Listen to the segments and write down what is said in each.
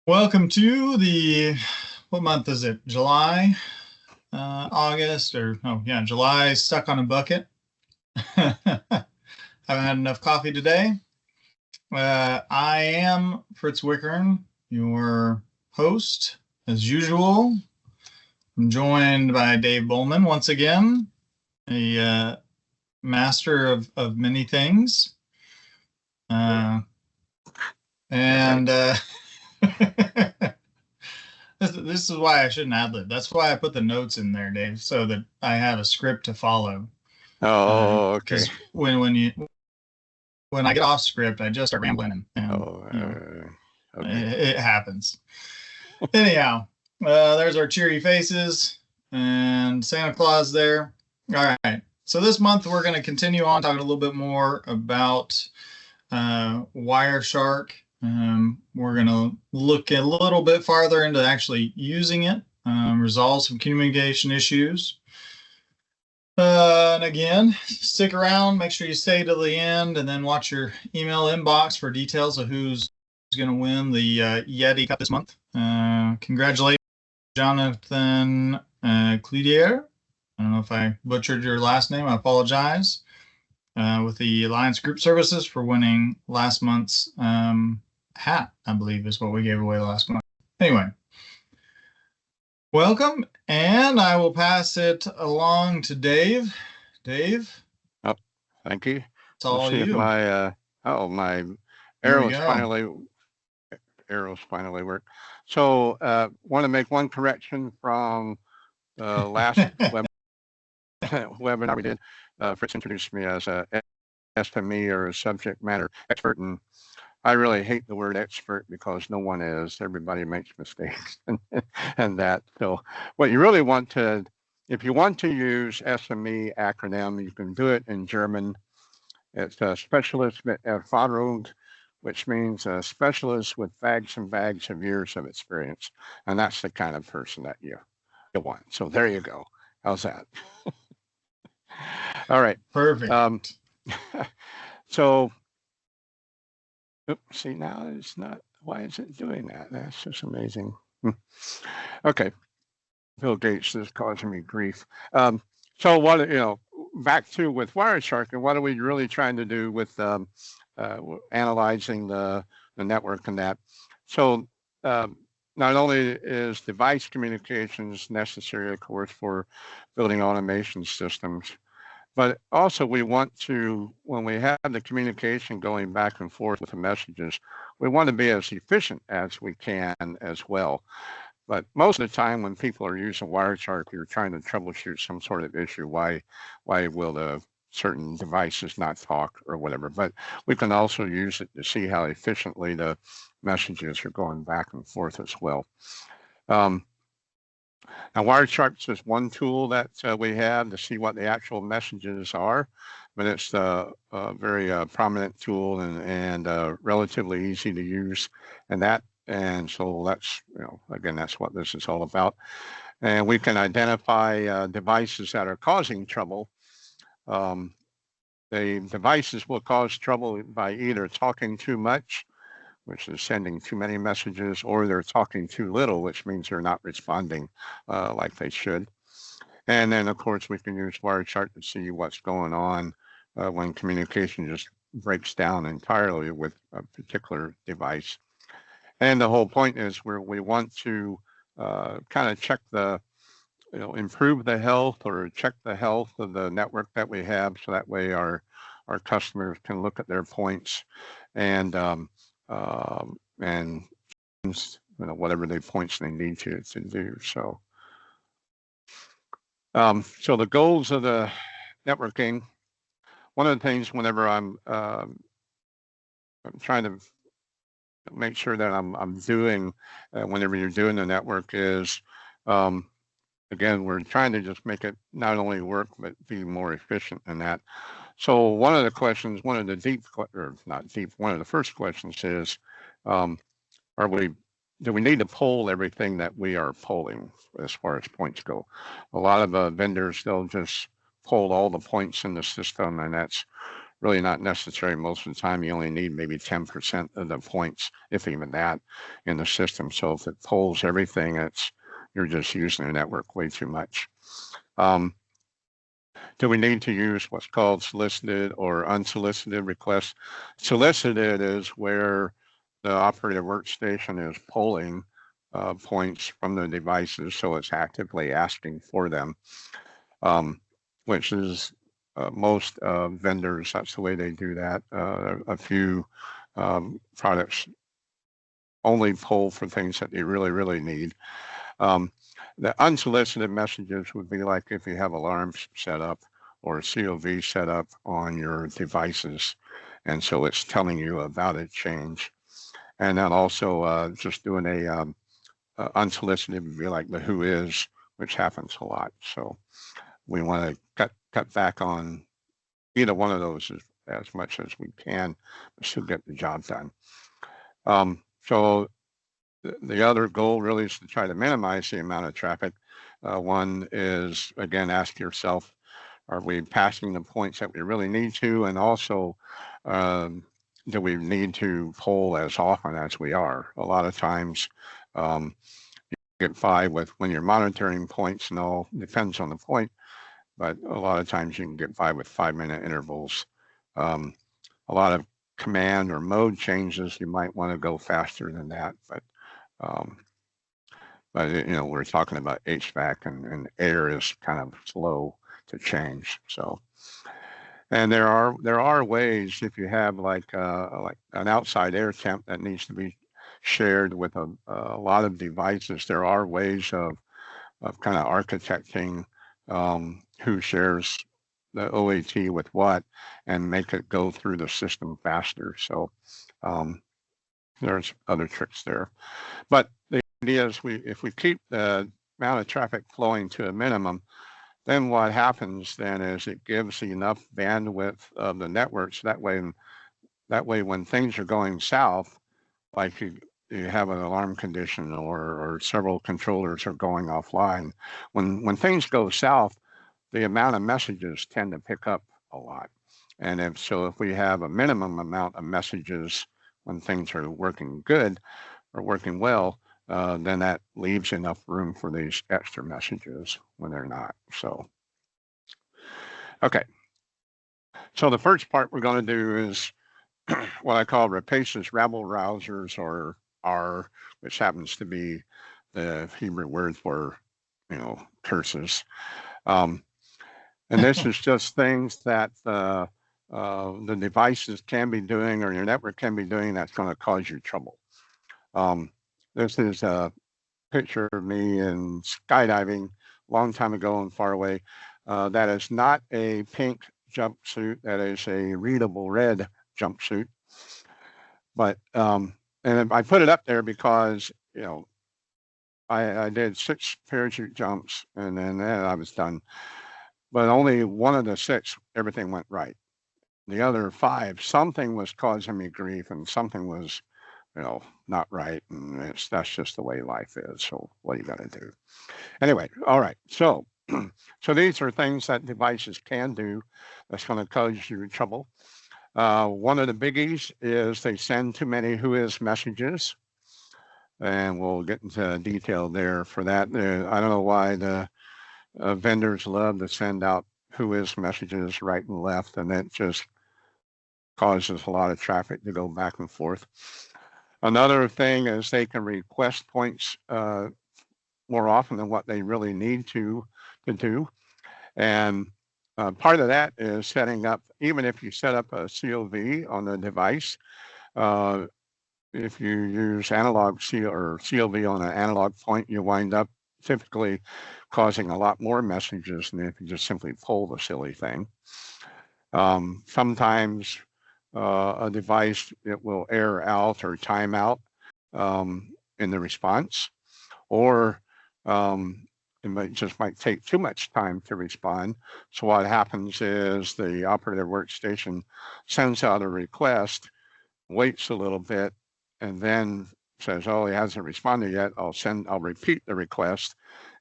Welcome to what month is it? July, August, July, stuck on a bucket. Haven't had enough coffee today. I am Fritz Wichern, your host, as usual. I'm joined by Dave Bohlmann once again, a master of many things. This is why I shouldn't ad-lib. That's why I put the notes in there, Dave, so that I have a script to follow. Oh, okay. Because when I get off script, I just start rambling, and it happens. Anyhow, there's our cheery faces and Santa Claus there. All right. So this month we're going to continue on talking a little bit more about Wireshark. We're going to look a little bit farther into actually using it, resolve some communication issues. And again, stick around, make sure you stay to the end, and then watch your email inbox for details of who's going to win the Yeti Cup this month. Congratulations, Jonathan Cloutier. I don't know if I butchered your last name. I apologize. With the Alliance Group Services for winning last month's hat, I believe is what we gave away last month. Anyway, welcome, and I will pass it along to Dave. Dave? Oh, thank you. It's all you. My arrows finally work. So want to make one correction from the last webinar we did. Fritz introduced me as a SME or a subject matter expert, and I really hate the word expert because no one is. Everybody makes mistakes and that. So what you really want to, if you want to use SME acronym, you can do it in German. It's a Specialist mit Erfahrung, which means a specialist with bags and bags of years of experience. And that's the kind of person that you want. So there you go. How's that? All right. Perfect. So, oops, see, now it's not, why is it doing that? That's just amazing. Okay. Bill Gates is causing me grief. So what, back to with Wireshark, and what are we really trying to do with analyzing the network and that? So not only is device communications necessary, of course, for building automation systems, but also we want to, when we have the communication going back and forth with the messages, we want to be as efficient as we can as well. But most of the time when people are using Wireshark, you're trying to troubleshoot some sort of issue. Why will the certain devices not talk or whatever? But we can also use it to see how efficiently the messages are going back and forth as well. Now, Wireshark is just one tool that we have to see what the actual messages are, but it's a very prominent tool and relatively easy to use. And so that's, again, that's what this is all about. And we can identify devices that are causing trouble. The devices will cause trouble by either talking too much, which is sending too many messages, or they're talking too little, which means they're not responding like they should. And then, of course, we can use Wireshark to see what's going on when communication just breaks down entirely with a particular device. And the whole point is where we want to kind of check the, improve the health or check the health of the network that we have, so that way our customers can look at their points and whatever the points they need to do. So, so the goals of the networking. One of the things whenever I'm trying to make sure that I'm doing whenever you're doing the network is, again, we're trying to just make it not only work but be more efficient in that. So one of the questions, one of the first questions is, do we need to poll everything that we are polling as far as points go? A lot of vendors, they'll just poll all the points in the system, and that's really not necessary. Most of the time, you only need maybe 10% of the points, if even that, in the system. So if it pulls everything, you're just using the network way too much. Do we need to use what's called solicited or unsolicited requests? Solicited is where the operator workstation is pulling points from the devices, so it's actively asking for them, which is most vendors, that's the way they do that. A few products only pull for things that they really, really need. The unsolicited messages would be like if you have alarms set up or a COV set up on your devices, and so it's telling you about a change. And then also just doing a unsolicited would be like the who is, which happens a lot. So we want to cut back on either one of those as much as we can to still get the job done. So the other goal really is to try to minimize the amount of traffic. One is, again, ask yourself, are we passing the points that we really need to? And also, do we need to poll as often as we are? A lot of times you get by with when you're monitoring points and all, depends on the point, but a lot of times you can get by with 5-minute intervals. A lot of command or mode changes, you might want to go faster than that, but we're talking about HVAC and air is kind of slow to change. So, and there are ways, if you have like an outside air temp that needs to be shared with a lot of devices, there are ways of kind of architecting who shares the OAT with what and make it go through the system faster. So there's other tricks there. But the idea is if we keep the amount of traffic flowing to a minimum, then what happens then is it gives enough bandwidth of the network. So that way when things are going south, like you have an alarm condition or several controllers are going offline, when things go south, the amount of messages tend to pick up a lot. And if we have a minimum amount of messages when things are working good or working well, then that leaves enough room for these extra messages when they're not. So, okay. So the first part we're going to do is what I call rapacious rabble rousers, or R, which happens to be the Hebrew word for, curses. And this is just things that the devices can be doing or your network can be doing that's going to cause you trouble. This is a picture of me in skydiving a long time ago and far away. That is not a pink jumpsuit. That is a readable red jumpsuit. But and I put it up there because I did 6 parachute jumps and then I was done. But only one of the 6, everything went right. The other 5, something was causing me grief and something was, not right. And that's just the way life is. So what are you going to do? Anyway, all right. So, so these are things that devices can do that's going to cause you trouble. One of the biggies is they send too many who is messages. And we'll get into detail there for that. I don't know why the vendors love to send out who is messages right and left, and that just causes a lot of traffic to go back and forth. Another thing is they can request points more often than what they really need to do. And part of that is setting up, even if you set up a COV on the device, if you use analog COV on an analog point, you wind up typically causing a lot more messages than if you just simply pull the silly thing. Sometimes a device, it will error out or time out in the response, or it just might take too much time to respond. So what happens is the operator workstation sends out a request, waits a little bit, and then says, oh, he hasn't responded yet. I'll repeat the request.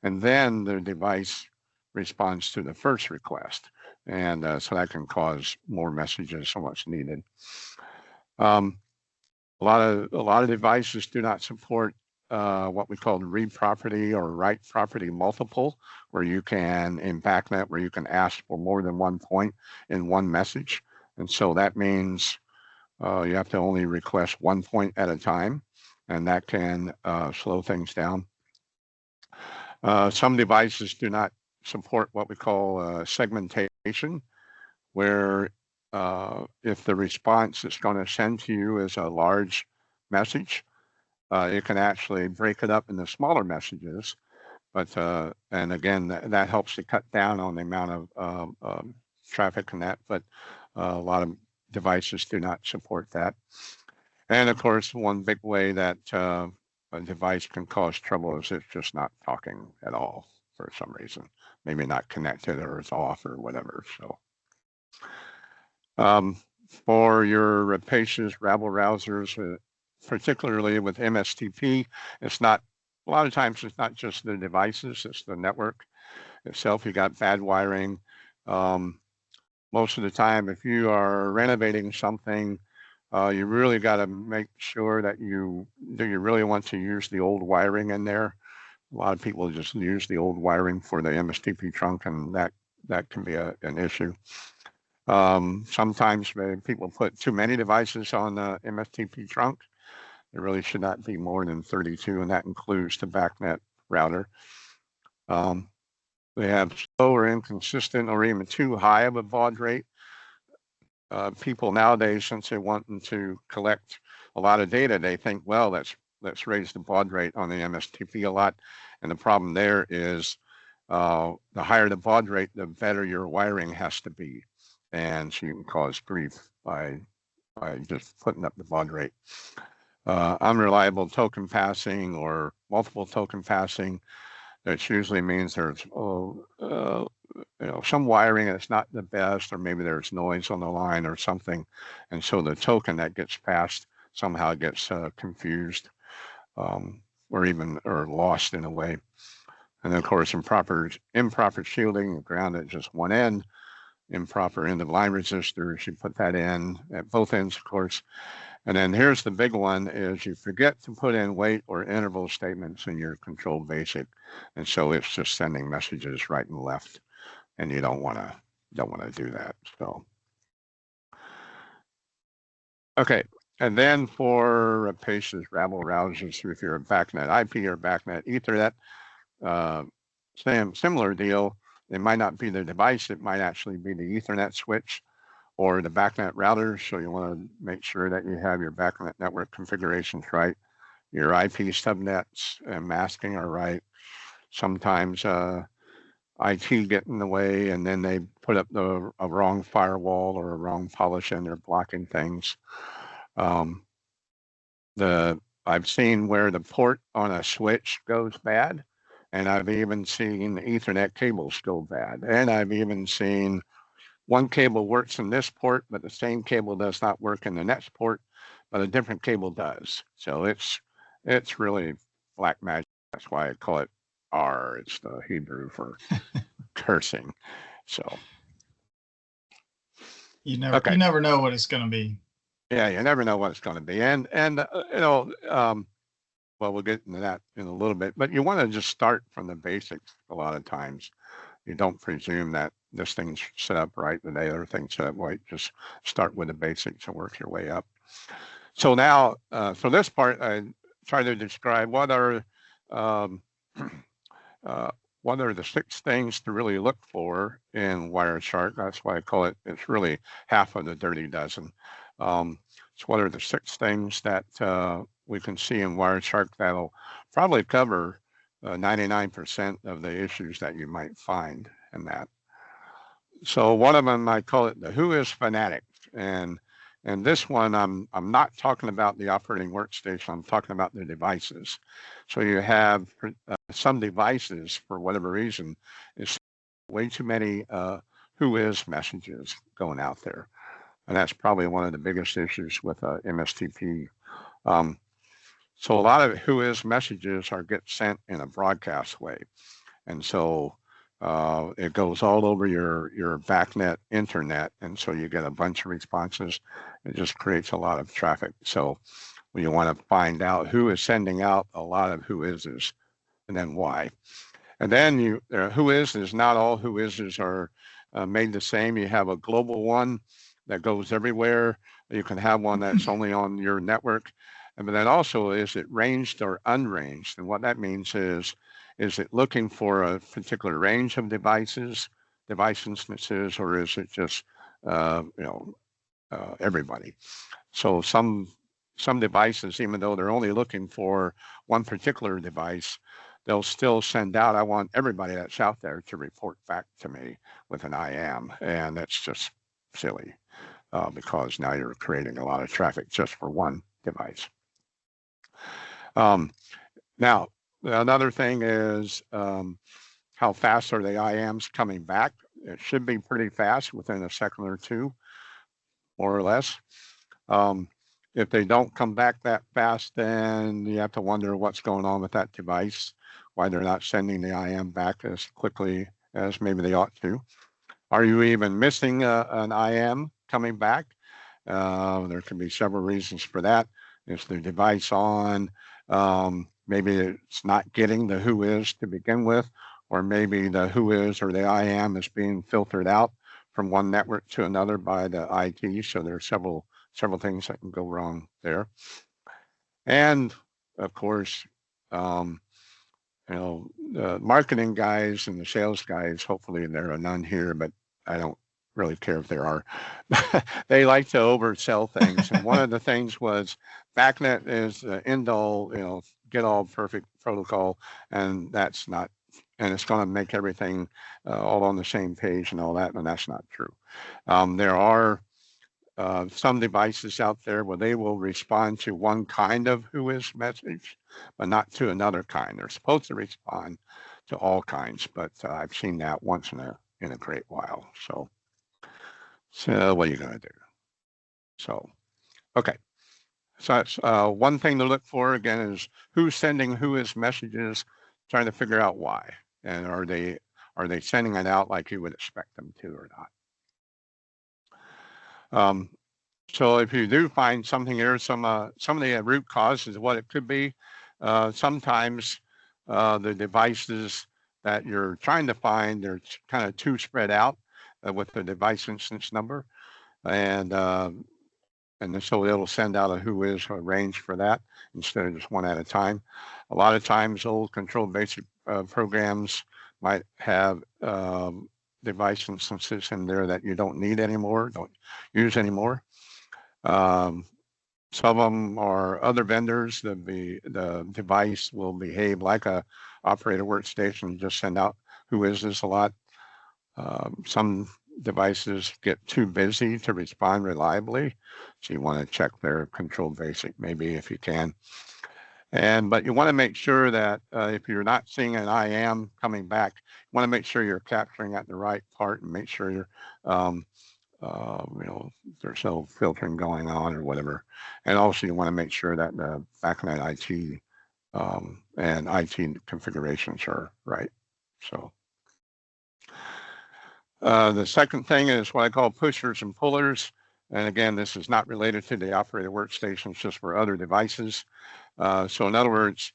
And then the device responds to the first request. And so that can cause more messages than what's needed. A lot of devices do not support what we call read property or write property multiple, where you can, in BACnet, where you can ask for more than 1 point in one message. And so that means you have to only request 1 point at a time, and that can slow things down. Some devices do not support what we call segmentation, where if the response it's going to send to you is a large message, you can actually break it up into smaller messages. But and again, that helps to cut down on the amount of traffic and that. But a lot of devices do not support that. And of course, one big way that a device can cause trouble is it's just not talking at all for some reason. Maybe not connected or it's off or whatever. So for your rapacious rabble rousers, particularly with MSTP, it's not, a lot of times it's not just the devices, it's the network itself. You got bad wiring. Most of the time, if you are renovating something, you really got to make sure that you really want to use the old wiring in there. A lot of people just use the old wiring for the MSTP trunk, and that can be an issue. Sometimes people put too many devices on the MSTP trunk. There really should not be more than 32, and that includes the BACnet router. They have slow or inconsistent or even too high of a baud rate. People nowadays, since they want to collect a lot of data, they think, well, let's raise the baud rate on the MSTP a lot. And the problem there is the higher the baud rate, the better your wiring has to be. And so you can cause grief by just putting up the baud rate. Unreliable token passing or multiple token passing, that usually means there's some wiring that's not the best, or maybe there's noise on the line or something, and so the token that gets passed somehow gets confused or lost in a way. And then, of course, improper shielding, ground at just one end, improper end of line resistors, you put that in at both ends, of course. And then here's the big one, is you forget to put in wait or interval statements in your control basic. And so it's just sending messages right and left, and you don't want to do that. So, okay. And then for rapacious rabble rousers, if you're a BACnet IP or BACnet Ethernet, similar deal. It might not be the device, it might actually be the Ethernet switch or the BACnet router. So you want to make sure that you have your BACnet network configurations right. Your IP subnets and masking are right. Sometimes IT get in the way, and then they put up a wrong firewall or a wrong polish, and they're blocking things. I've seen where the port on a switch goes bad, and I've even seen Ethernet cables go bad, and I've even seen one cable works in this port, but the same cable does not work in the next port, but a different cable does. So it's really black magic. That's why I call it R. It's the Hebrew for cursing. So you never know what it's going to be. Yeah, you never know what it's going to be, and well, we'll get into that in a little bit. But you want to just start from the basics. A lot of times, you don't presume that this thing's set up right and the other thing's set up right. Just start with the basics and work your way up. So now, for this part, I try to describe what are the 6 things to really look for in Wireshark. That's why I call it. It's really half of the dirty dozen. So what are the 6 things that we can see in Wireshark that'll probably cover 99% of the issues that you might find in that. So one of them, I call it the who is fanatic. And this one, I'm not talking about the operating workstation. I'm talking about the devices. So you have some devices, for whatever reason, is way too many who is messages going out there. And that's probably one of the biggest issues with MSTP. So a lot of who is messages are get sent in a broadcast way. And so It goes all over your backnet internet, and so you get a bunch of responses. It just creates a lot of traffic. So you want to find out who is sending out a lot of whois's, and then why. And then whois's, not all whois's are made the same. You have a global one that goes everywhere. You can have one that's only on your network. But then also, is it ranged or unranged? And what that means is it looking for a particular range of device instances, or is it just everybody? So some devices, even though they're only looking for one particular device, they'll still send out, I want everybody that's out there to report back to me with an IAM. And that's just silly because now you're creating a lot of traffic just for one device. Now, another thing is how fast are the IAMs coming back? It should be pretty fast, within a second or two, more or less. If they don't come back that fast, then you have to wonder what's going on with that device, why they're not sending the IAM back as quickly as maybe they ought to. Are you even missing an IAM coming back? There can be several reasons for that. Is the device on? Maybe it's not getting the whois to begin with, or maybe the whois or the IAM is being filtered out from one network to another by the IT. So there are several things that can go wrong there. And of course, the marketing guys and the sales guys, hopefully there are none here, but I don't really care if there are. They like to oversell things. And one of the things was BACnet is the end all, get all perfect protocol, and that's not, and it's going to make everything all on the same page and all that, and that's not true. There are some devices out there where they will respond to one kind of whois message, but not to another kind. They're supposed to respond to all kinds, but I've seen that once in a great while. So what are you going to do? So, okay. So that's one thing to look for, again, is who's sending whois messages, trying to figure out why. And are they sending it out like you would expect them to or not? So if you do find something here, some of the root causes of what it could be, sometimes the devices that you're trying to find, they're kind of too spread out with the device instance number. And so it'll send out a whois or a range for that instead of just one at a time. A lot of times old control basic programs might have device instances in there that you don't need anymore, don't use anymore. Some of them are other vendors. The device will behave like a operator workstation, just send out whois's a lot. Some devices get too busy to respond reliably, so you want to check their control basic maybe if you can. But you want to make sure that if you're not seeing an IAM coming back, you want to make sure you're capturing at the right part and make sure you're there's no filtering going on or whatever. And also you want to make sure that the backnet IT and IT configurations are right. So the second thing is what I call pushers and pullers. And again, this is not related to the operator workstation, it's just for other devices. So in other words,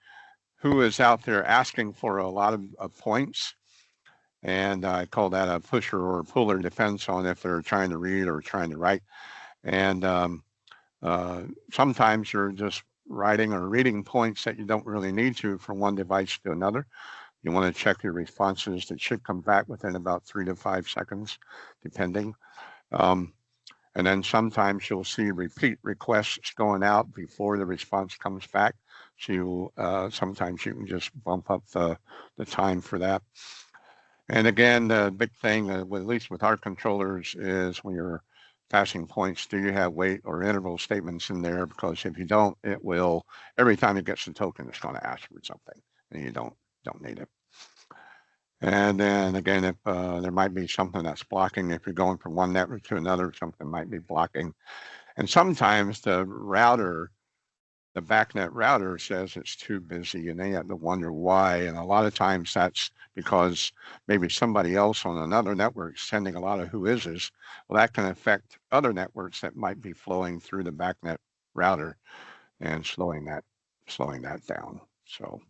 who is out there asking for a lot of points? And I call that a pusher or a puller, depends on if they're trying to read or trying to write. And sometimes you're just writing or reading points that you don't really need to from one device to another. You want to check your responses that should come back within about 3 to 5 seconds, depending. And then sometimes you'll see repeat requests going out before the response comes back. So sometimes you can just bump up the time for that. And again, the big thing, at least with our controllers, is when you're passing points, do you have wait or interval statements in there? Because if you don't, it will, every time it gets a token, it's going to ask for something, and you don't need it. And then again, if there might be something that's blocking, if you're going from one network to another, something might be blocking. And sometimes the router the backnet router says it's too busy, and they have to wonder why. And a lot of times that's because maybe somebody else on another network is sending a lot of whois's. Well, that can affect other networks that might be flowing through the backnet router and slowing that down. So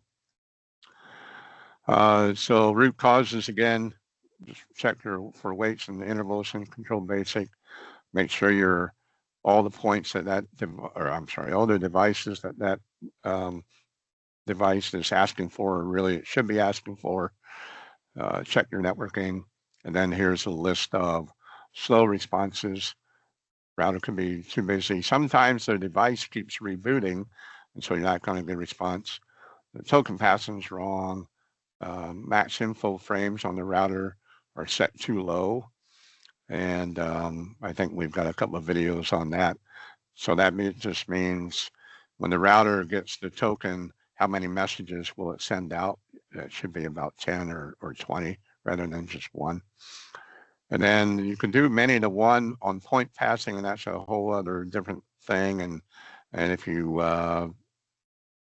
root causes, again, just check for weights and intervals and control basic. Make sure all the points all the devices that device is asking for, or really it should be asking for. Check your networking. And then here's a list of slow responses. Router can be too busy. Sometimes the device keeps rebooting, and so you're not going to get a response. The token passing is wrong. Max info frames on the router are set too low. And I think we've got a couple of videos on that. So that just means when the router gets the token, how many messages will it send out? It should be about 10 or 20 rather than just one. And then you can do many to one on point passing, and that's a whole other different thing. And if you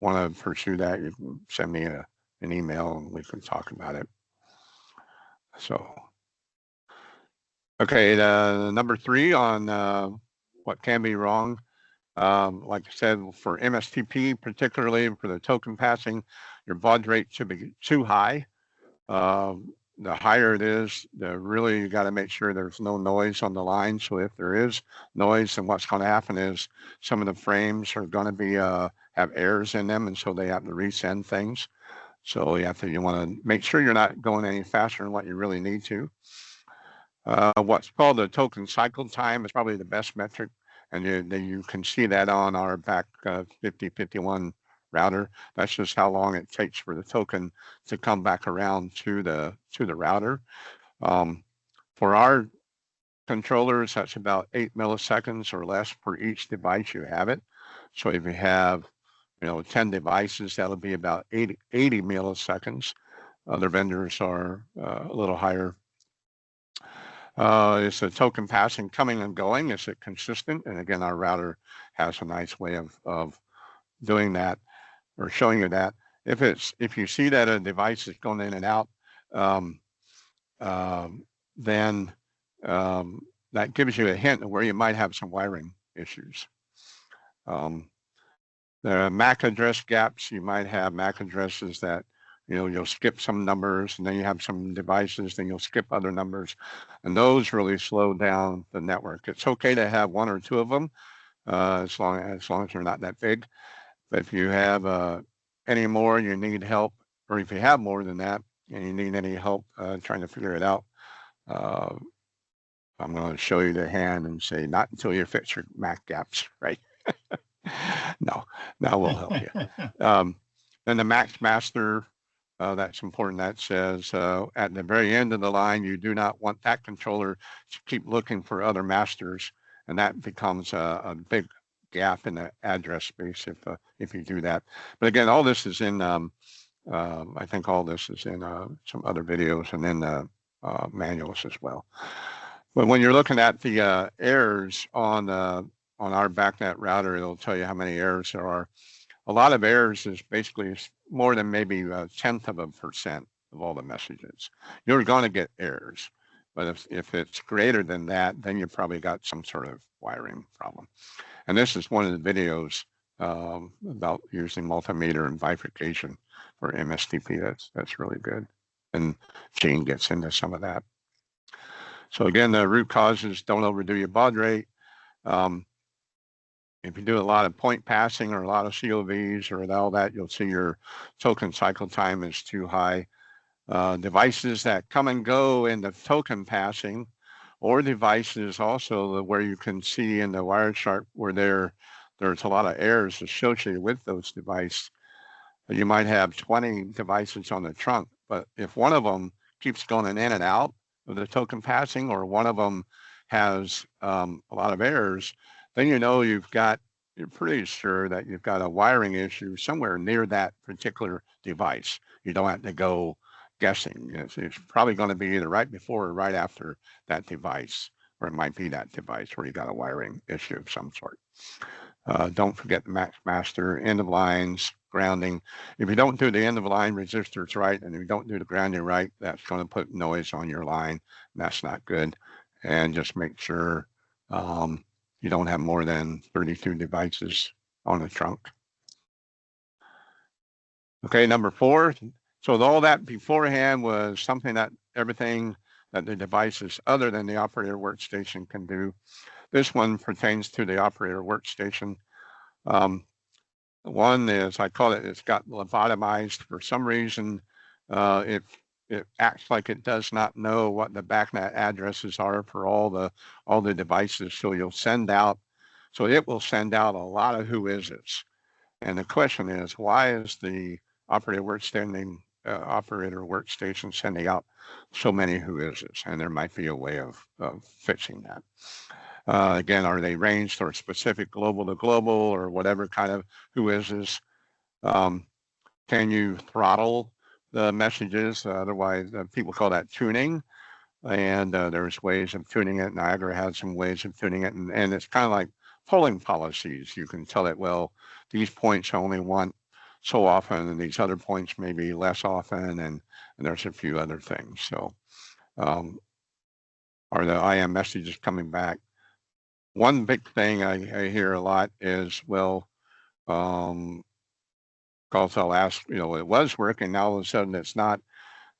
want to pursue that, you can send me an email and we can talk about it. So, okay, number 3 on what can be wrong. Like I said, for MSTP, particularly for the token passing, your baud rate should be too high. The higher it is, really you got to make sure there's no noise on the line. So if there is noise, then what's going to happen is some of the frames are going to be have errors in them, and so they have to resend things. So you want to make sure you're not going any faster than what you really need to. What's called the token cycle time is probably the best metric, and you can see that on our back 5051 router. That's just how long it takes for the token to come back around to the router. For our controllers, that's about 8 milliseconds or less per each device you have it. So if you have 10 devices, that'll be about 80 milliseconds. Other vendors are a little higher. Is the token passing coming and going? Is it consistent? And again, our router has a nice way of doing that, or showing you that. If you see that a device is going in and out, then that gives you a hint of where you might have some wiring issues. The MAC address gaps, you might have MAC addresses that you'll skip some numbers, and then you have some devices, then you'll skip other numbers, and those really slow down the network. It's okay to have 1 or 2 of them, as long as they're not that big. But if you have any more, you need help, or if you have more than that and you need any help trying to figure it out, I'm going to show you the hand and say, not until you fix your MAC gaps, right? No, that will help you. Then the max master, that's important. That says at the very end of the line, you do not want that controller to keep looking for other masters, and that becomes a big gap in the address space if you do that. But again, all this is in, I think all this is in some other videos and in manuals as well. But when you're looking at the errors on our backnet router, it'll tell you how many errors there are. A lot of errors is basically more than maybe 0.1% of all the messages. You're going to get errors, but if it's greater than that, then you probably got some sort of wiring problem. And this is one of the videos about using multimeter and bifurcation for MSTP. That's really good. And Gene gets into some of that. So again, the root causes: don't overdo your baud rate. If you do a lot of point passing or a lot of COVs or all that, you'll see your token cycle time is too high. Devices that come and go in the token passing, or devices also where you can see in the Wireshark where there's a lot of errors associated with those devices. You might have 20 devices on the trunk, but if one of them keeps going in and out of the token passing, or one of them has a lot of errors, then you're pretty sure that you've got a wiring issue somewhere near that particular device. You don't have to go guessing. It's probably going to be either right before or right after that device, or it might be that device where you got a wiring issue of some sort. Don't forget the max master, end of lines, grounding. If you don't do the end of line resistors right, and if you don't do the grounding right, that's going to put noise on your line. That's not good. And just make sure you don't have more than 32 devices on the trunk. Okay, number 4. So all that beforehand was something that everything that the devices other than the operator workstation can do. This one pertains to the operator workstation. One is, I call it, it's got lobotomized. For some reason, it acts like it does not know what the backnet addresses are for all the devices. So it will send out a lot of whois's. And the question is, why is the operator workstation sending out so many whois's? And there might be a way of fixing that. Again, are they ranged or specific global to global or whatever kind of whois's? Can you throttle the messages? Otherwise, people call that tuning. And there's ways of tuning it. Niagara has some ways of tuning it. And it's kind of like polling policies. You can tell it, well, these points I only want so often, and these other points maybe less often, and there's a few other things. So are the IM messages coming back? One big thing I hear a lot is, well, because I'll ask, it was working, now all of a sudden it's not.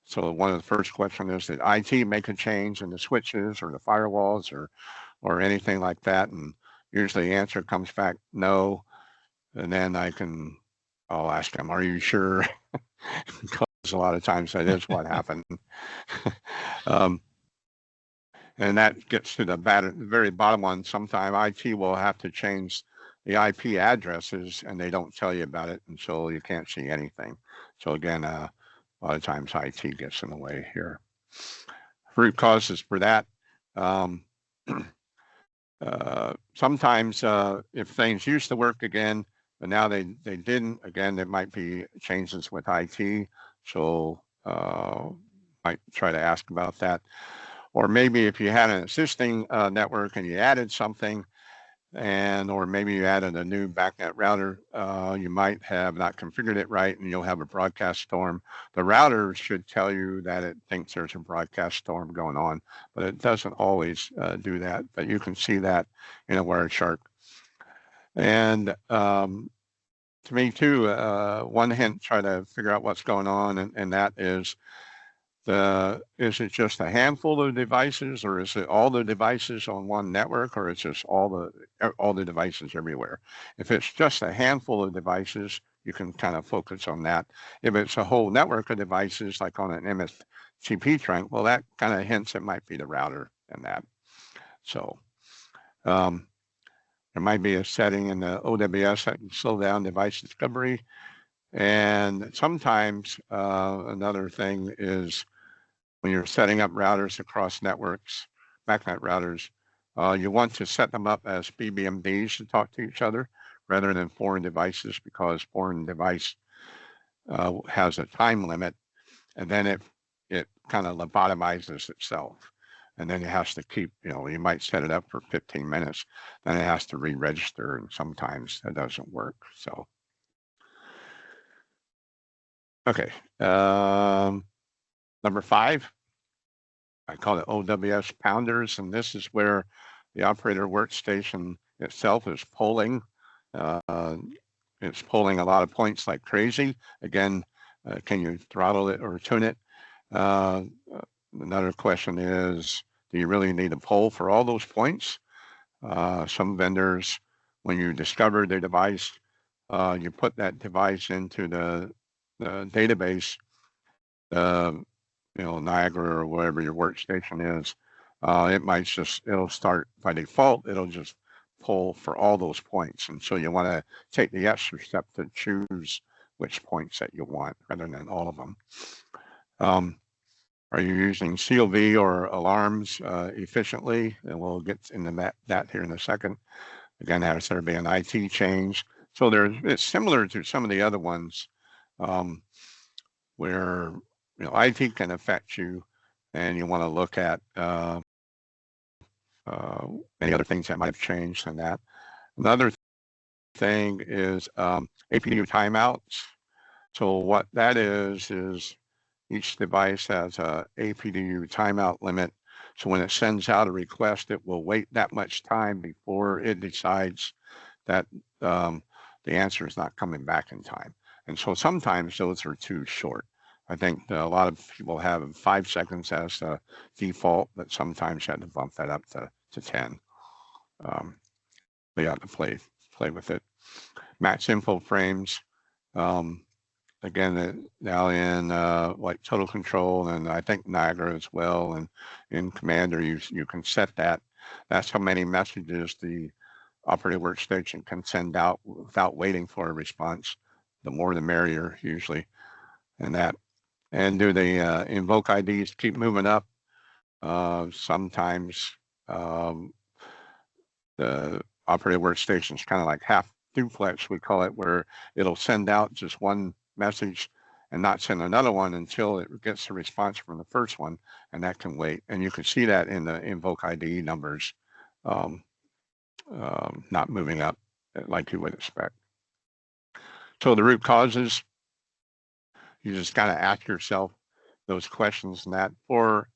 So one of the first questions is, did IT make a change in the switches or the firewalls or anything like that? And usually the answer comes back, no. And then I'll ask them, are you sure? Because a lot of times that is what happened. And that gets to the very bottom one. Sometimes IT will have to change the IP addresses and they don't tell you about it, and so you can't see anything. So again, a lot of times IT gets in the way here. Root causes for that. Sometimes if things used to work again, but now they didn't, again, there might be changes with IT. So might try to ask about that. Or maybe if you had an existing network and you added something, or maybe you added a new backnet router, you might have not configured it right and you'll have a broadcast storm. The router should tell you that it thinks there's a broadcast storm going on, but it doesn't always do that. But you can see that in a Wireshark. And to me too, one hint, try to figure out what's going on, and that is, is it just a handful of devices, or is it all the devices on one network, or is it just all the devices everywhere? If it's just a handful of devices, you can kind of focus on that. If it's a whole network of devices, like on an MSTP trunk, well, that kind of hints it might be the router and that. So there might be a setting in the OWS that can slow down device discovery. And sometimes another thing is, when you're setting up routers across networks, backnet routers, you want to set them up as BBMDs to talk to each other rather than foreign devices, because foreign device has a time limit, and then it kind of lobotomizes itself. And then it has to keep, you might set it up for 15 minutes, then it has to re-register, and sometimes that doesn't work. So, okay. Number 5, I call it OWS pounders, and this is where the operator workstation itself is polling. It's polling a lot of points like crazy. Again, can you throttle it or tune it? Another question is, do you really need a poll for all those points? Some vendors, when you discover the device, you put that device into the database, Niagara or wherever your workstation is. It might it'll start by default, it'll just poll for all those points. And so you want to take the extra step to choose which points that you want rather than all of them. Are you using COV or alarms efficiently? And we'll get into that here in a second. Again, has there been an IT change? So it's similar to some of the other ones where IT can affect you, and you want to look at many other things that might have changed in that. Another thing is APU timeouts. So what that is each device has a APU timeout limit. So when it sends out a request, it will wait that much time before it decides that the answer is not coming back in time. And so sometimes those are too short. I think a lot of people have 5 seconds as the default, but sometimes you have to bump that up to 10. But you have to play with it. Max info frames. Again, now in like Total Control, and I think Niagara as well, and in Commander, you can set that. That's how many messages the operating workstation can send out without waiting for a response. The more the merrier, usually, and that. And do the invoke IDs keep moving up? Sometimes the operating workstation is kind of like half duplex, we call it, where it'll send out just one message and not send another one until it gets a response from the first one, and that can wait. And you can see that in the invoke ID numbers not moving up like you would expect. So the root causes, you just got to ask yourself those questions, and that for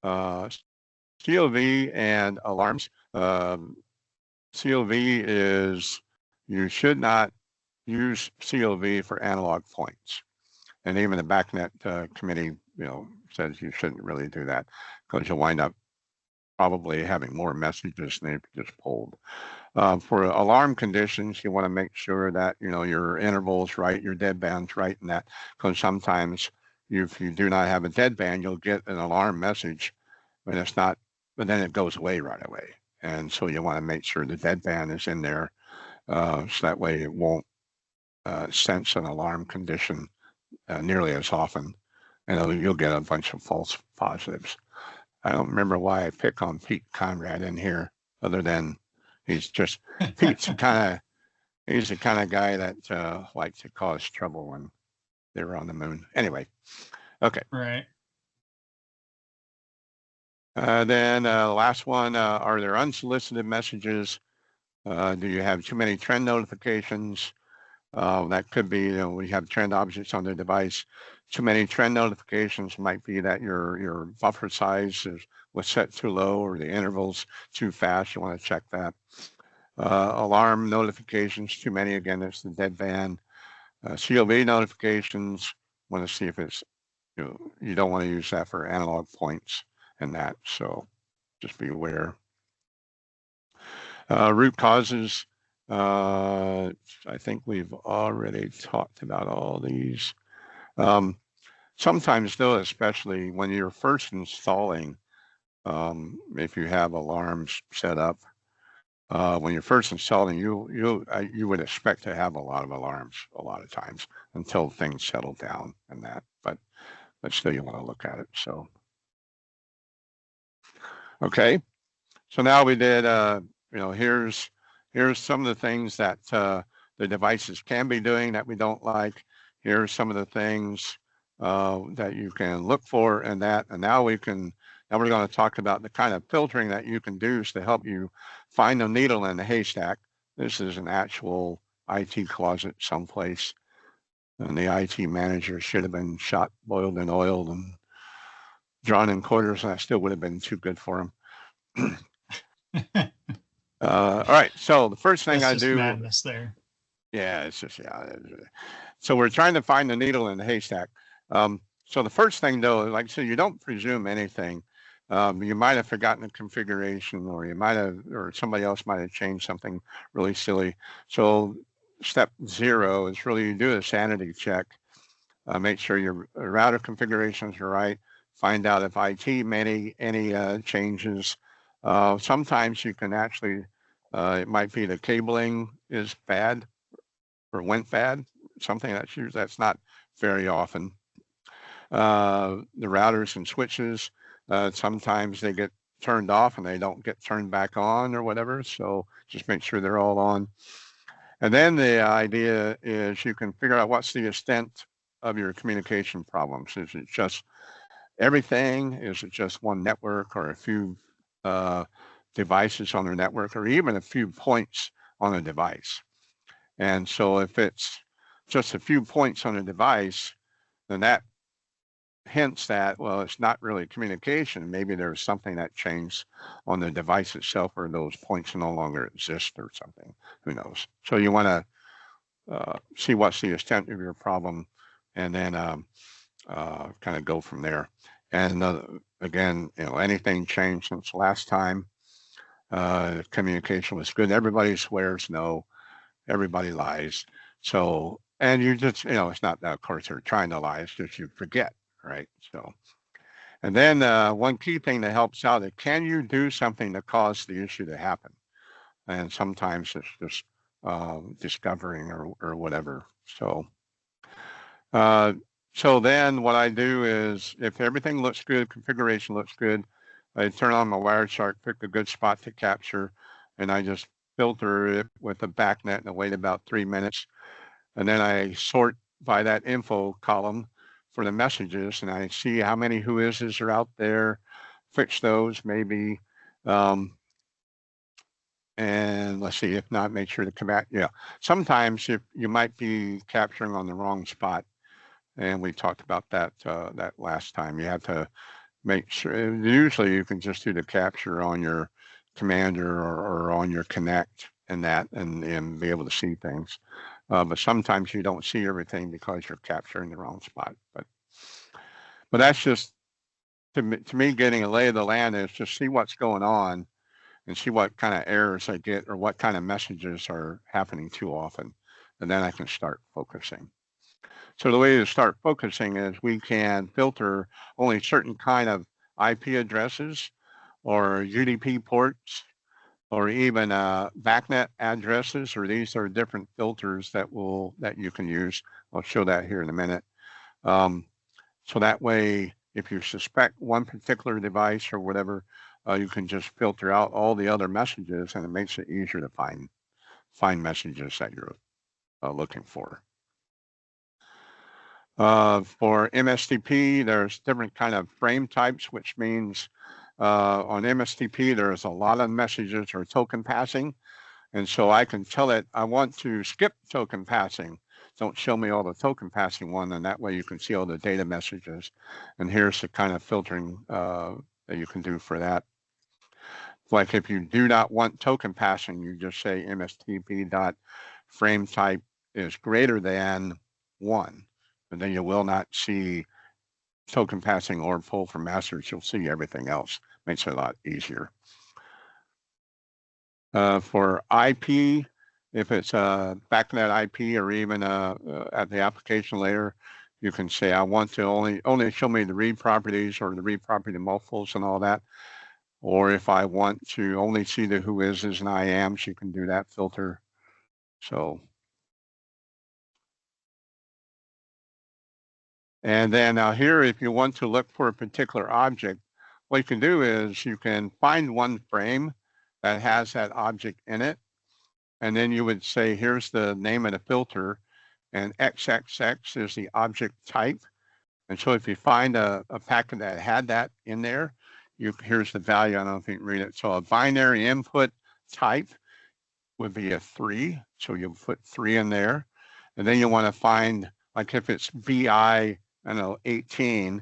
COV and alarms. COV is, you should not use COV for analog points. And even the BACnet committee, says you shouldn't really do that because you'll wind up probably having more messages than if you just pulled. For alarm conditions, you want to make sure that, your interval's right, your deadband's right, and that, because sometimes if you do not have a deadband, you'll get an alarm message, but it's not, but then it goes away right away. And so you want to make sure the deadband is in there, so that way it won't sense an alarm condition nearly as often, and you'll get a bunch of false positives. I don't remember why I pick on Pete Conrad in here, other than Pete's the kind of guy that likes to cause trouble when they were on the moon. Anyway, okay. Right. Then the last one, are there unsolicited messages? Do you have too many trend notifications? That could be, we have trend objects on the device. Too many trend notifications might be that your buffer size was set too low, or the interval's too fast. You want to check that. Alarm notifications, too many. Again, it's the deadband. COV notifications, want to see if it's, you don't want to use that for analog points and that. So just be aware. Root causes. I think we've already talked about all these. Sometimes though, especially when you're first installing, if you have alarms set up, when you're first installing, you would expect to have a lot of alarms a lot of times until things settle down and that, but still you want to look at it. So, okay. So now we did, here's some of the things that the devices can be doing that we don't like. Here's some of the things that you can look for and that. And now we're going to talk about the kind of filtering that you can do to help you find the needle in the haystack. This is an actual IT closet someplace. And the IT manager should have been shot, boiled, and oiled, and drawn in quarters, and that still would have been too good for him. All right, so the first thing I do, madness there. Yeah, it's just, yeah. So we're trying to find the needle in the haystack. So the first thing though, like I said, you don't presume anything. You might have forgotten a configuration, or somebody else might have changed something really silly. So step 0 is really, you do a sanity check. Make sure your router configurations are right. Find out if IT made any changes. Sometimes you can actually, it might be the cabling is bad or went bad, something that's not very often. The routers and switches, sometimes they get turned off and they don't get turned back on or whatever. So just make sure they're all on. And then the idea is you can figure out what's the extent of your communication problems. Is it just everything? Is it just one network or a few devices on their network, or even a few points on a device. And so if it's just a few points on a device, then that hints that, well, it's not really communication. Maybe there's something that changed on the device itself, or those points no longer exist or something. Who knows? So you want to see what's the extent of your problem, and then kind of go from there. And again, anything changed since last time? Communication was good. Everybody swears no. Everybody lies. So, and you just, it's not that, of course, they're trying to lie. It's just you forget, right? So, and then one key thing that helps out is, can you do something to cause the issue to happen? And sometimes it's just discovering or whatever. So, so then what I do is, if everything looks good, configuration looks good, I turn on my Wireshark, pick a good spot to capture, and I just filter it with a backnet and I wait about 3 minutes. And then I sort by that info column for the messages, and I see how many who is's are out there, fix those maybe. And let's see, if not, make sure to come back. Yeah, sometimes if you might be capturing on the wrong spot, and we talked about that that last time. You have to make sure. Usually you can just do the capture on your commander or on your connect and that, and be able to see things. But sometimes you don't see everything because you're capturing the wrong spot. But that's just, to me, getting a lay of the land is just see what's going on and see what kind of errors I get or what kind of messages are happening too often. And then I can start focusing. So the way to start focusing is we can filter only certain kind of IP addresses or UDP ports, or even backnet addresses, or these are different filters that you can use. I'll show that here in a minute. So that way, if you suspect one particular device or whatever, you can just filter out all the other messages, and it makes it easier to find messages that you're looking for. For MSTP, there's different kind of frame types, which means on MSTP, there's a lot of messages or token passing. And so I can tell it, I want to skip token passing. Don't show me all the token passing one, and that way you can see all the data messages. And here's the kind of filtering that you can do for that. Like if you do not want token passing, you just say MSTP.frame type is greater than 1. And then you will not see token passing or pull from masters. You'll see everything else. Makes it a lot easier. For IP, if it's a backnet IP or even at the application layer, you can say, I want to only show me the read properties or the read property multiples and all that. Or if I want to only see the who is's and IAMs, you can do that filter. So, and then here, if you want to look for a particular object, what you can do is you can find one frame that has that object in it. And then you would say, here's the name of the filter, and XXX is the object type. And so if you find a packet that had that in there, here's the value. I don't know if you can read it. So a binary input type would be a 3. So you'll put 3 in there. And then you want to find, like if it's BI, I don't know, 18.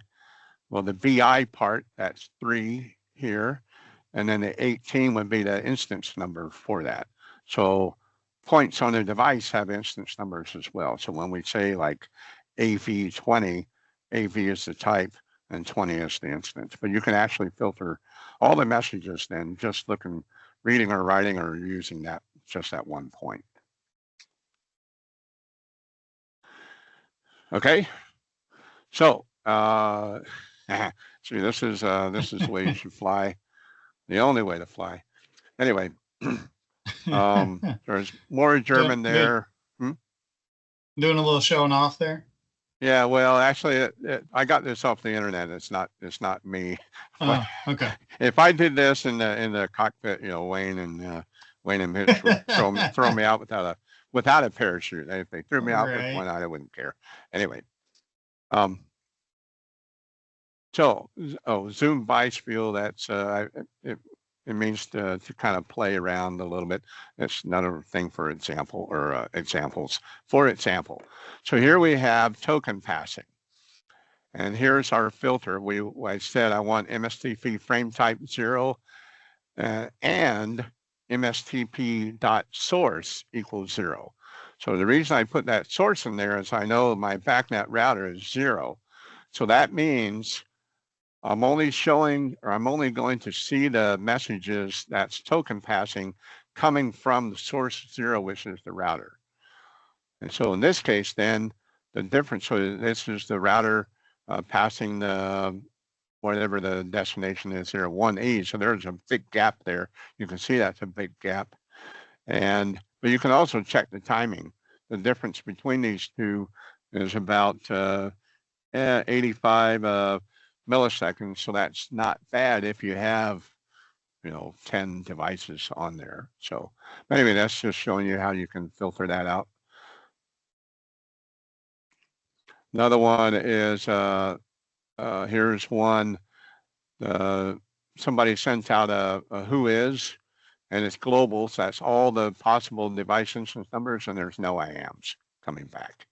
Well, the BI part, that's 3 here. And then the 18 would be the instance number for that. So points on the device have instance numbers as well. So when we say like AV20, AV is the type and 20 is the instance. But you can actually filter all the messages then just reading or writing or using that, just that one point. Okay, so see, this is the way you should fly, the only way to fly. Anyway, there's more German there. Doing a little showing off there. Yeah, well, actually, I got this off the internet. It's not me. Oh, okay. If I did this in the cockpit, Wayne and Mitch would throw me out without a parachute. If they threw me out with one, I wouldn't care. Anyway, so Zoom bias field. That's It means to kind of play around a little bit. It's another thing for example, or examples. For example, so here we have token passing. And here's our filter. I said I want MSTP frame type 0 and MSTP.source equals 0. So the reason I put that source in there is I know my BACnet router is 0. So that means I'm only going to see the messages that's token passing coming from the source 0, which is the router. And so in this case, then the difference, so this is the router passing the whatever the destination is here, 1E. So there's a big gap there. You can see that's a big gap. But you can also check the timing. The difference between these two is about 85 milliseconds. So that's not bad if you have, 10 devices on there. So anyway, that's just showing you how you can filter that out. Another one is, here's one, somebody sent out a who is, and it's global. So that's all the possible device instance numbers, and there's no IAMs coming back.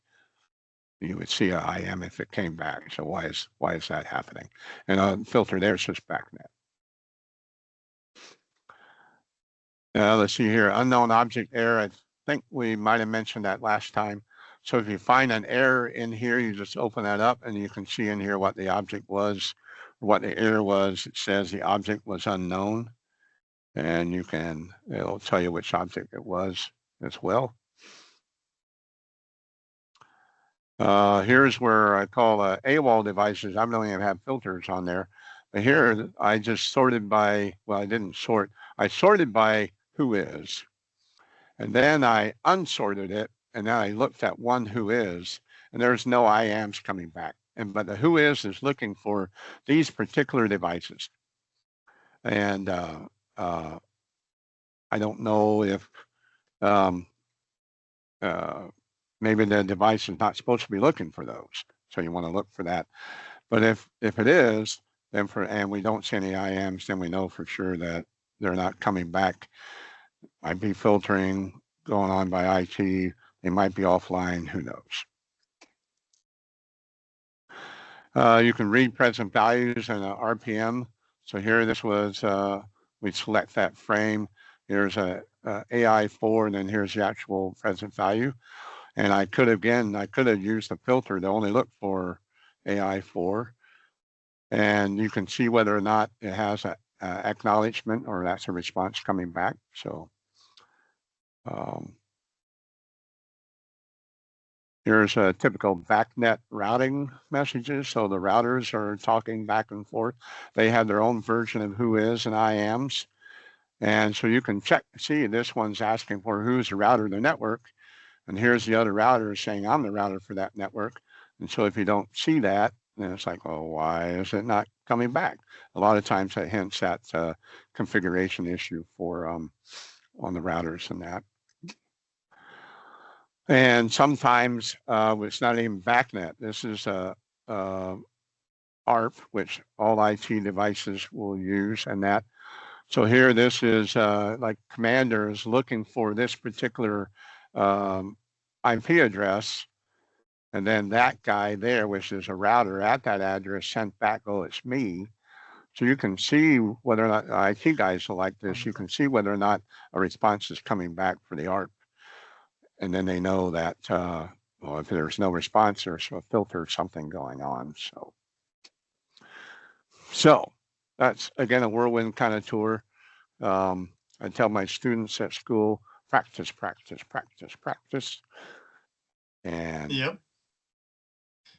You would see a IAM if it came back. So why is that happening? And a filter there says BACnet. Now let's see here, unknown object error. I think we might have mentioned that last time. So if you find an error in here, you just open that up and you can see in here what the object was, or what the error was. It says the object was unknown, and it'll tell you which object it was as well. Here's where I call AWOL devices. I don't even have filters on there. But here I just sorted by, well, I didn't sort. I sorted by who is, and then I unsorted it, and then I looked at one who is, and there's no IAMs coming back. But the who is looking for these particular devices. And I don't know if maybe the device is not supposed to be looking for those. So you want to look for that. But if it is, then and we don't see any IAMs, then we know for sure that they're not coming back. IP filtering going on by IT. They might be offline, who knows. You can read present values and RPM. So here this was, we select that frame. Here's a AI4, and then here's the actual present value. And I could have used the filter to only look for AI4. And you can see whether or not it has an acknowledgement or that's a response coming back. So here's a typical BACnet routing messages. So the routers are talking back and forth. They have their own version of who is and IAMs. And so you can see this one's asking for who's the router of the network. And here's the other router saying I'm the router for that network. And so if you don't see that, then it's like, oh, why is it not coming back? A lot of times that hints at configuration issue for on the routers and that. And sometimes it's not even BACnet. This is ARP, which all IT devices will use, and that. So here, this is like Commander is looking for this particular IP address, and then that guy there, which is a router at that address, sent back, oh, it's me. So you can see whether or not IT guys are like this. You can see whether or not a response is coming back for the ARP. And then they know that, well, if there's no response, there's a filter or something going on. So that's, again, a whirlwind kind of tour. I tell my students at school, practice, practice, practice, practice. And yep.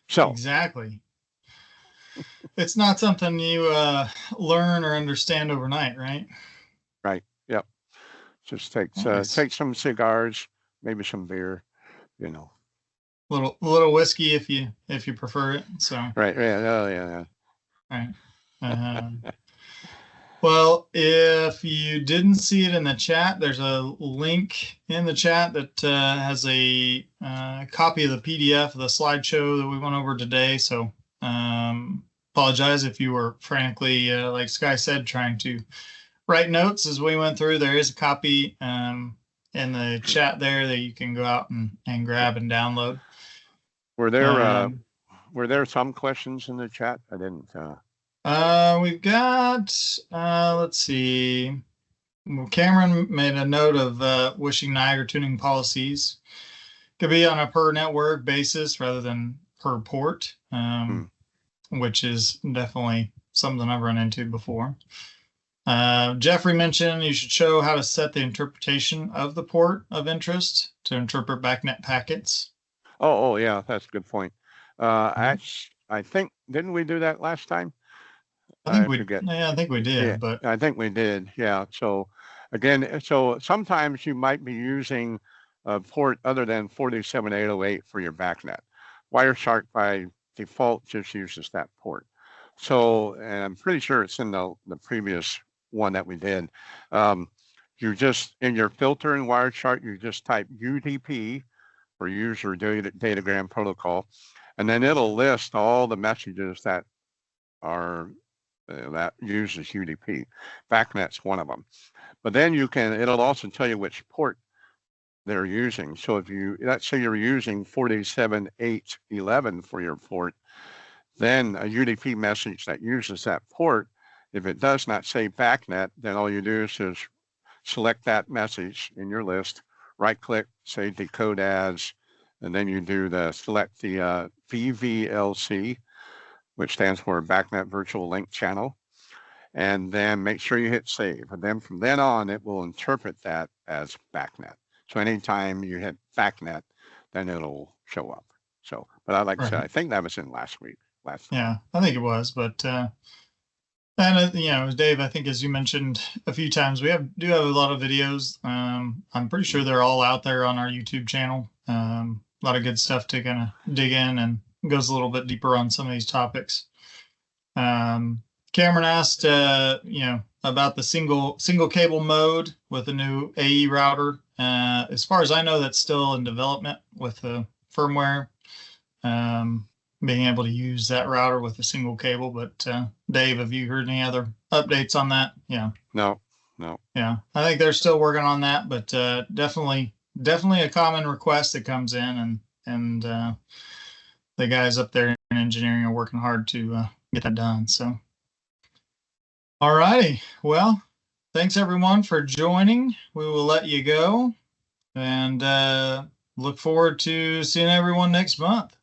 So exactly. It's not something you learn or understand overnight, right? Right. Yep. Just take some cigars, maybe some beer, Little whiskey if you prefer it. So right. Yeah. Oh yeah. Right. Well, if you didn't see it in the chat, there's a link in the chat that has a copy of the PDF of the slideshow that we went over today. So apologize if you were frantically, like Sky said, trying to write notes as we went through. There is a copy in the chat there that you can go out and grab and download. Were there some questions in the chat? I didn't. We've got, let's see. Well, Cameron made a note of wishing Niagara tuning policies could be on a per network basis rather than per port, which is definitely something I've run into before. Jeffrey mentioned you should show how to set the interpretation of the port of interest to interpret backnet packets. Oh, yeah, that's a good point. I think, didn't we do that last time? I think we did, yeah, but I think we did. Yeah. So again, so sometimes you might be using a port other than 47808 for your backnet. Wireshark by default just uses that port. So, and I'm pretty sure it's in the previous one that we did. You just, in your filter in Wireshark, you just type UDP for user datagram protocol, and then it'll list all the messages that are that uses UDP. Backnet's one of them. But then it'll also tell you which port they're using. So if let's say you're using 47811 for your port, then a UDP message that uses that port, if it does not say backnet, then all you do is select that message in your list, right click, say decode as, and then you select the VVLC, which stands for Backnet Virtual Link Channel, and then make sure you hit save. And then from then on, it will interpret that as backnet. So anytime you hit backnet, then it'll show up. So, but like I said, I think that was in last week. Yeah, I think it was, but and you know, Dave, I think as you mentioned a few times, we do have a lot of videos. I'm pretty sure they're all out there on our YouTube channel. A lot of good stuff to kind of dig in and goes a little bit deeper on some of these topics. Cameron asked, you know, about the single cable mode with the new AE router. As far as I know, that's still in development with the firmware. Being able to use that router with a single cable. But Dave, have you heard any other updates on that? Yeah. No. Yeah, I think they're still working on that, but definitely a common request that comes in, and the guys up there in engineering are working hard to get that done. So, all righty. Well, thanks everyone for joining. We will let you go, and look forward to seeing everyone next month.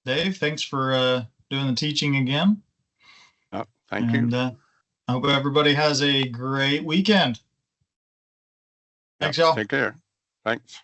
Dave, thanks for doing the teaching again. Thank you. And I hope everybody has a great weekend. Thanks, y'all. Take care. Thanks.